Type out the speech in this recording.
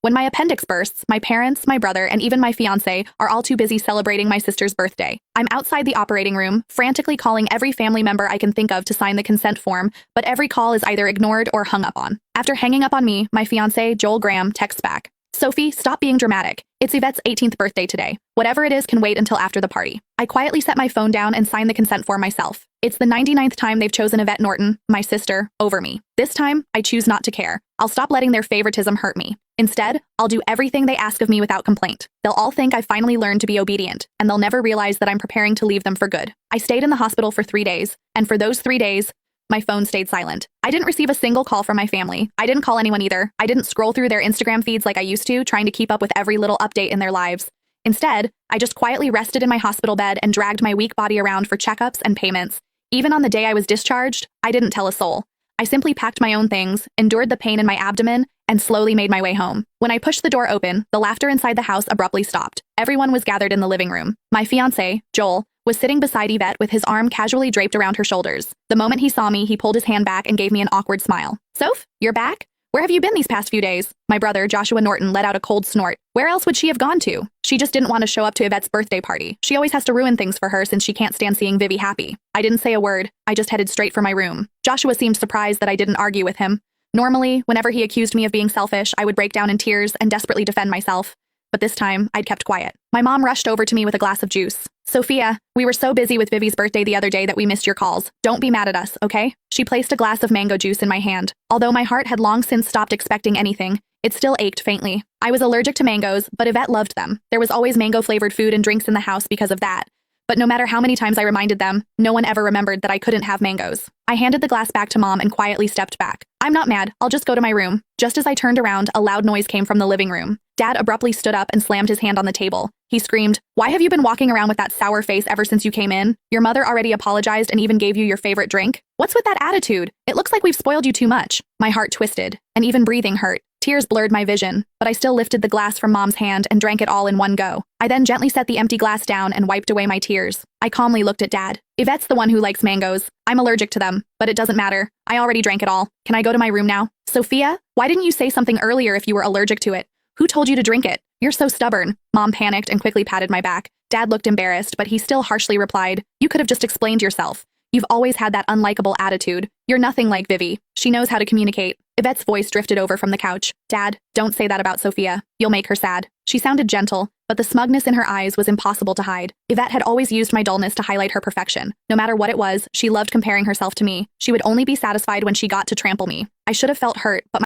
When my appendix bursts, my parents, my brother, and even my fiancé are all too busy celebrating my sister's birthday. I'm outside the operating room, frantically calling every family member I can think of to sign the consent form, but every call is either ignored or hung up on. After hanging up on me, my fiancé, Joel Graham, texts back. Sophie, stop being dramatic. It's Yvette's 18th birthday today. Whatever it is can wait until after the party. I quietly set my phone down and sign the consent form myself. It's the 99th time they've chosen Yvette Norton, my sister, over me. This time, I choose not to care. I'll stop letting their favoritism hurt me. Instead, I'll do everything they ask of me without complaint. They'll all think I finally learned to be obedient, and they'll never realize that I'm preparing to leave them for good. I stayed in the hospital for 3 days, and for those 3 days, my phone stayed silent. I didn't receive a single call from my family. I didn't call anyone either. I didn't scroll through their Instagram feeds like I used to, trying to keep up with every little update in their lives. Instead, I just quietly rested in my hospital bed and dragged my weak body around for checkups and payments. Even on the day I was discharged, I didn't tell a soul. I simply packed my own things, endured the pain in my abdomen, and slowly made my way home. When I pushed the door open, the laughter inside the house abruptly stopped. Everyone was gathered in the living room. My fiancé, Joel, was sitting beside Yvette with his arm casually draped around her shoulders. The moment he saw me, he pulled his hand back and gave me an awkward smile. Soph, you're back? Where have you been these past few days? My brother, Joshua Norton, let out a cold snort. Where else would she have gone to? She just didn't want to show up to Yvette's birthday party. She always has to ruin things for her since she can't stand seeing Vivi happy. I didn't say a word. I just headed straight for my room. Joshua seemed surprised that I didn't argue with him. Normally, whenever he accused me of being selfish, I would break down in tears and desperately defend myself. But this time, I'd kept quiet. My mom rushed over to me with a glass of juice. Sophia, we were so busy with Vivi's birthday the other day that we missed your calls. Don't be mad at us, okay? She placed a glass of mango juice in my hand. Although my heart had long since stopped expecting anything, it still ached faintly. I was allergic to mangoes, but Yvette loved them. There was always mango-flavored food and drinks in the house because of that. But no matter how many times I reminded them, no one ever remembered that I couldn't have mangoes. I handed the glass back to Mom and quietly stepped back. I'm not mad, I'll just go to my room. Just as I turned around, a loud noise came from the living room. Dad abruptly stood up and slammed his hand on the table. He screamed, "Why have you been walking around with that sour face ever since you came in? Your mother already apologized and even gave you your favorite drink. What's with that attitude? It looks like we've spoiled you too much." My heart twisted, and even breathing hurt. Tears blurred my vision, but I still lifted the glass from Mom's hand and drank it all in one go. I then gently set the empty glass down and wiped away my tears. I calmly looked at Dad. Yvette's the one who likes mangoes. I'm allergic to them, but it doesn't matter. I already drank it all. Can I go to my room now? Sophia, why didn't you say something earlier if you were allergic to it? Who told you to drink it? You're so stubborn. Mom panicked and quickly patted my back. Dad looked embarrassed, but he still harshly replied, "You could have just explained yourself. You've always had that unlikable attitude. You're nothing like Vivi. She knows how to communicate." Yvette's voice drifted over from the couch. "Dad, don't say that about Sophia. You'll make her sad." She sounded gentle, but the smugness in her eyes was impossible to hide. Yvette had always used my dullness to highlight her perfection. No matter what it was, she loved comparing herself to me. She would only be satisfied when she got to trample me. I should have felt hurt, but